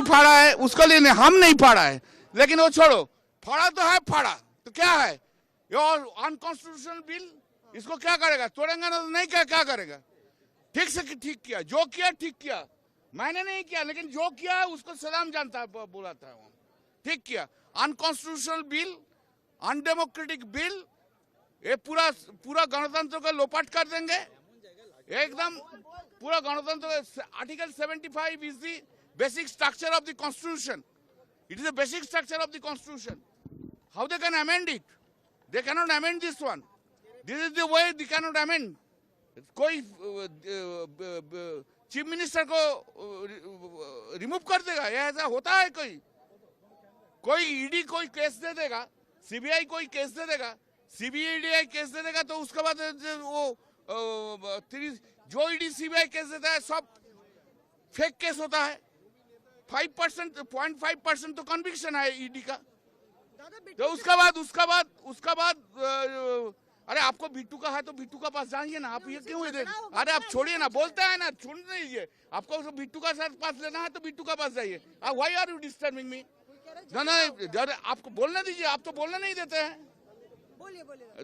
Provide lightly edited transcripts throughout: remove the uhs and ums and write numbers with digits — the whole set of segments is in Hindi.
फाड़ा है उसका लिए नहीं, हम नहीं फाड़ा है, लेकिन वो छोड़ो, फाड़ा तो है, फाड़ा तो क्या है, ये अनकॉन्स्टिट्यूशनल बिल, इसको क्या करेगा, तोड़ेंगे ना तो नहीं, क्या करेगा। ठीक से ठीक किया, जो किया ठीक किया, मैंने नहीं किया, लेकिन जो किया है उसको सलाम जानता है, बोला था वो, ठीक किया। अनकॉन्स्टिट्यूशनल बिल, अनडेमोक्रेटिक बिल, ये पूरा गणतंत्र को लोपाट कर देंगे एकदम, पूरा गणतंत्र। Article 75 is the basic structure of the constitution, it is the basic structure of the constitution. How they can amend it, they cannot amend this one, this is the way they cannot amend. कोई चीफ मिनिस्टर को रिमूव कर देगा, ये ऐसा होता है? कोई ईडी कोई केस दे देगा, सीबीआई कोई केस दे देगा, सीबीआई केस दे देगा, तो उसके बाद वो जो ईडी सीबीआई केस देता है सब फेक केस होता है। 0.5% तो कन्विक्शन है ईडी का। तो उसका बाद अरे आपको बिट्टू का है तो बिट्टू का पास जाइए ना, आप ये क्यों इधर, अरे आप छोड़िए ना, बोलते हैं ना, सुन लीजिए, आपको बिट्टू का साथ पास लेना है तो बिट्टू का पास जाइए। Why are you disturbing me? ना आपको बोलने दीजिए, आप तो बोलने नहीं देते हैं।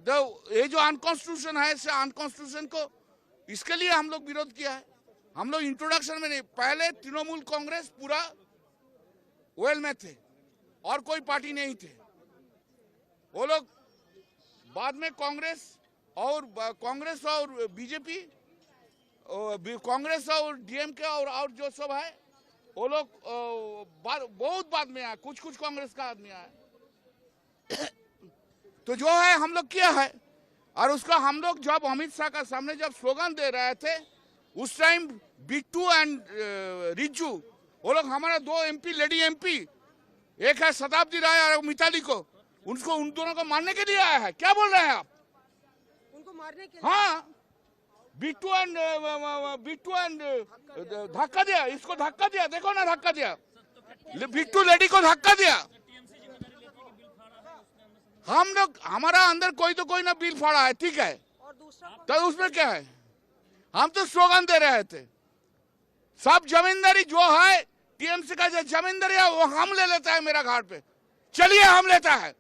तो ये जो अनकॉन्स्टिट्यूशन है, इस अनकॉन्स्टिट्यूशन को, इसके लिए हम लोग विरोध किया है। हम लोग इंट्रोडक्शन में नहीं, पहले तृणमूल कांग्रेस पूरा वेल में थे और कोई पार्टी नहीं थे, वो लोग बाद में कांग्रेस और बीजेपी, कांग्रेस और डीएमके और जो सब है, वो लोग बहुत बाद में आए, कुछ कांग्रेस का आदमी आया। तो जो है हम लोग किया है, और उसका हम लोग जब अमित शाह का सामने जब स्लोगन दे रहे थे, उस टाइम बिट्टू एंड रिज्जू, वो लोग हमारा 2 एमपी, लेडी एमपी, एक है शताब्दी राय और मिताली को, उन दोनों को मारने के लिए आया है। क्या बोल रहे हैं आप? उनको मारने के लिए? हाँ, बिट्टू एंड धक्का दिया, इसको धक्का दिया, देखो ना धक्का दिया, बिट्टू लेडी को धक्का दिया। हम लोग, हमारा अंदर कोई ना बिल फाड़ा है, ठीक है, तो उसमें क्या है, हम तो स्लोगन दे रहे थे, सब जमींदारी जो है टीएमसी का जो जमींदारी है वो हम ले लेता है मेरा घाट पे, चलिए हम लेता है,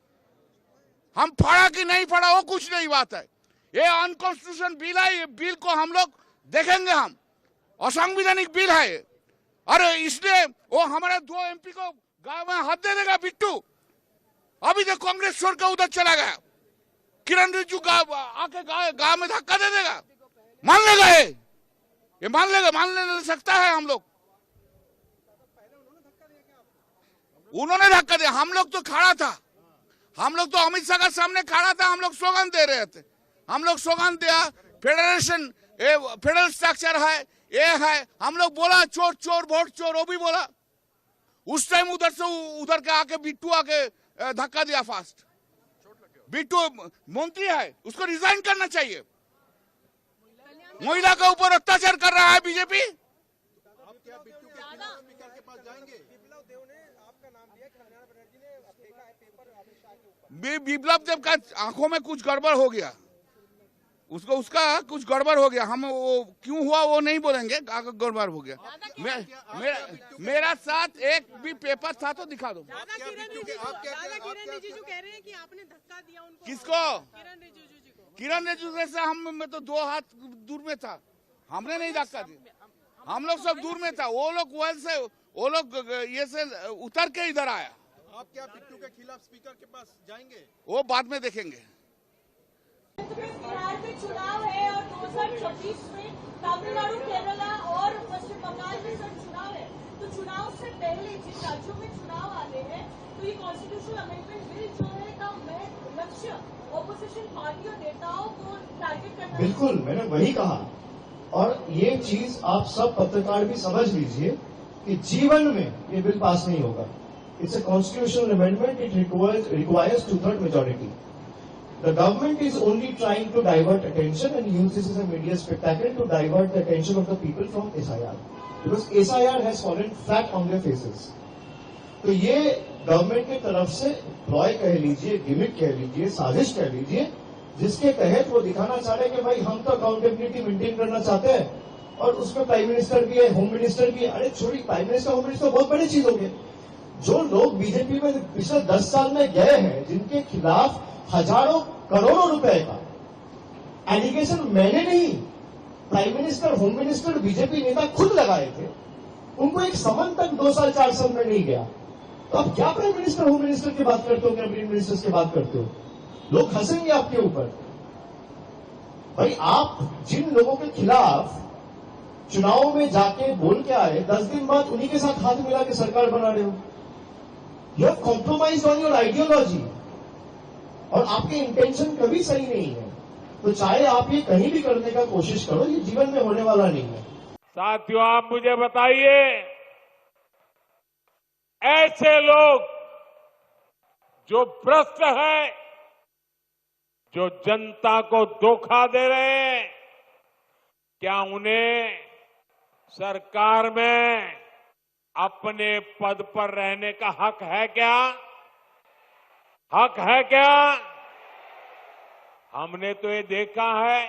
हम फाड़ा कि नहीं फाड़ा वो कुछ नहीं बात है। ये अनकॉन्स्टिट्यूशन बिल है, ये बिल को हम लोग देखेंगे, हम असंवैधानिक बिल है ये, अरे इसलिए वो हमारे 2 एमपी को गांव में हाथ दे देगा बिट्टू। अभी तो कांग्रेस छोड़ के उधर चला गया, किरण रिज्जू आके गांव में धक्का दे देगा, मान लेगा ये मान ले सकता है हम लोग। उन्होंने धक्का दिया, हम लोग तो खड़ा था, हम लोग तो अमित शाह का सामने खड़ा था, हम लोग स्लोगन दे रहे थे, हम लोग स्लोगन दिया, फेडरेशन फेडरल स्ट्रक्चर है, ये है, हम लोग बोला चोर चोर वोट चोर, वो भी बोला। उस टाइम उधर के आके बिट्टू आके धक्का दिया फास्ट। बिट्टू मंत्री है, उसको रिजाइन करना चाहिए। महिला के ऊपर अत्याचार कर रहा है बीजेपी। विप्लव देव का आंखों में कुछ गड़बड़ हो गया, उसका कुछ गड़बड़ हो गया, हम वो क्यों हुआ वो नहीं बोलेंगे, गड़बड़ हो गया। मेरा साथ एक भी पेपर था तो दिखा दो। किरण रिजिजू कह रहे हैं कि आपने धक्का दिया उनको। किसको? किरण रिजिजू से मैं तो 2 हाथ दूर में था, हमने नहीं धक्का दिया, हम लोग सब दूर में था, वो लोग ये से उतर के इधर आया। आप क्या बिट्टू के खिलाफ स्पीकर के पास जाएंगे? वो बाद में देखेंगे। बिहार में चुनाव है और 2026 में तमिलनाडु, केरला और पश्चिम बंगाल में सब चुनाव है, तो चुनाव से पहले जिन राज्यों में चुनाव आते हैं तो ये कॉन्स्टिट्यूशनल अमेंडमेंट बिल जो है का लक्ष्य ऑपोजिशन पार्टी और नेताओं को टारगेट करना। बिल्कुल, मैंने वही कहा, और ये चीज आप सब पत्रकार भी समझ लीजिए कि जीवन में ये बिल पास नहीं होगा। It's a constitutional amendment. It requires 2/3 majority. The government is only trying to divert attention and use this as a media spectacle to divert the attention of the people from SIR, because SIR has fallen flat on their faces. तो ये गवर्नमेंट की तरफ से प्लॉय कह लीजिए, गिमिक कह लीजिए, साजिश कह लीजिए, जिसके तहत वो दिखाना चाह रहे हैं कि भाई हम तो अकाउंटेबिलिटी मेंटेन करना चाहते हैं और उसमें प्राइम मिनिस्टर भी है, होम मिनिस्टर भी है। अरे छोड़ी, प्राइम मिनिस्टर होम मिनिस्टर बहुत बड़ी चीज हो गई। जो लोग बीजेपी में पिछले 10 साल में गए हैं, जिनके खिलाफ हजारों करोड़ों रुपए का एलिगेशन मैंने नहीं, prime minister, home minister, BJP नेता खुद लगाए थे, उनको एक समन तक 2 साल 4 साल में नहीं गया। तो आप क्या प्राइम मिनिस्टर, होम मिनिस्टर की बात करते हो, कैबिनेट मिनिस्टर्स की बात करते हो? लोग हंसेंगे आपके ऊपर। भाई, आप जिन लोगों के खिलाफ चुनाव में जाके बोल के आए, 10 दिन बाद उन्हीं के साथ हाथ मिला के सरकार बना रहे हो। You have compromise on your ideology, और आपके इंटेंशन कभी सही नहीं है। तो चाहे आप ये कहीं भी करने का कोशिश करो, ये जीवन में होने वाला नहीं है। साथियों, आप मुझे बताइए, ऐसे लोग जो भ्रष्ट है, जो जनता को धोखा दे रहे हैं, क्या उन्हें सरकार में अपने पद पर रहने का हक है क्या? हक है क्या? हमने तो ये देखा है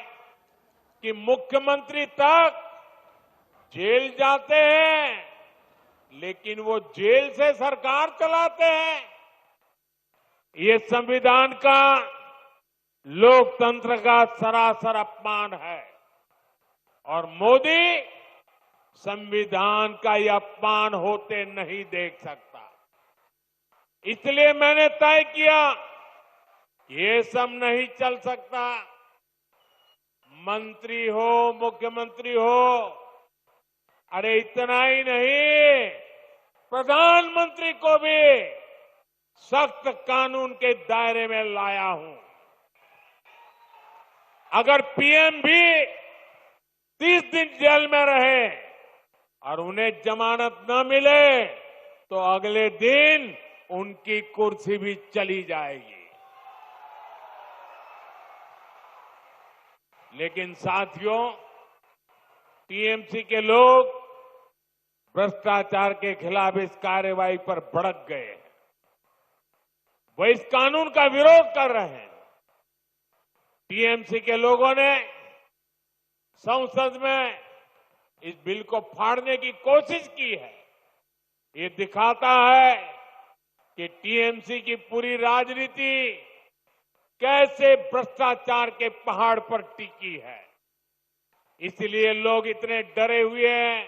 कि मुख्यमंत्री तक जेल जाते हैं, लेकिन वो जेल से सरकार चलाते हैं। ये संविधान का, लोकतंत्र का सरासर अपमान है, और मोदी संविधान का ये अपमान होते नहीं देख सकता। इसलिए मैंने तय किया ये सब नहीं चल सकता। मंत्री हो, मुख्यमंत्री हो, अरे इतना ही नहीं, प्रधानमंत्री को भी सख्त कानून के दायरे में लाया हूं। अगर पीएम भी 30 दिन जेल में रहे और उन्हें जमानत न मिले, तो अगले दिन उनकी कुर्सी भी चली जाएगी। लेकिन साथियों, टीएमसी के लोग भ्रष्टाचार के खिलाफ इस कार्रवाई पर भड़क गए हैं। वो इस कानून का विरोध कर रहे हैं। टीएमसी के लोगों ने संसद में इस बिल को फाड़ने की कोशिश की है। ये दिखाता है कि टीएमसी की पूरी राजनीति कैसे भ्रष्टाचार के पहाड़ पर टिकी है। इसलिए लोग इतने डरे हुए हैं,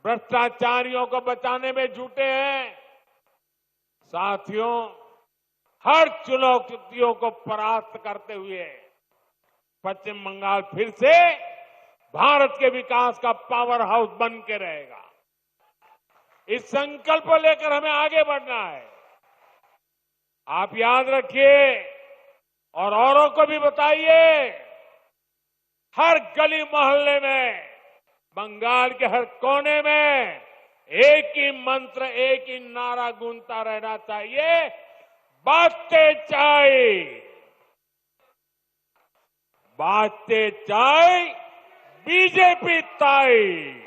भ्रष्टाचारियों को बचाने में जुटे हैं। साथियों, हर चुनौतियों को परास्त करते हुए पश्चिम बंगाल फिर से भारत के विकास का पावर हाउस बन के रहेगा। इस संकल्प को लेकर हमें आगे बढ़ना है। आप याद रखिए और औरों को भी बताइए, हर गली मोहल्ले में, बंगाल के हर कोने में एक ही मंत्र, एक ही नारा गूंजता रहना चाहिए, बातें चाय, बातें चाय, बीजेपी ताई।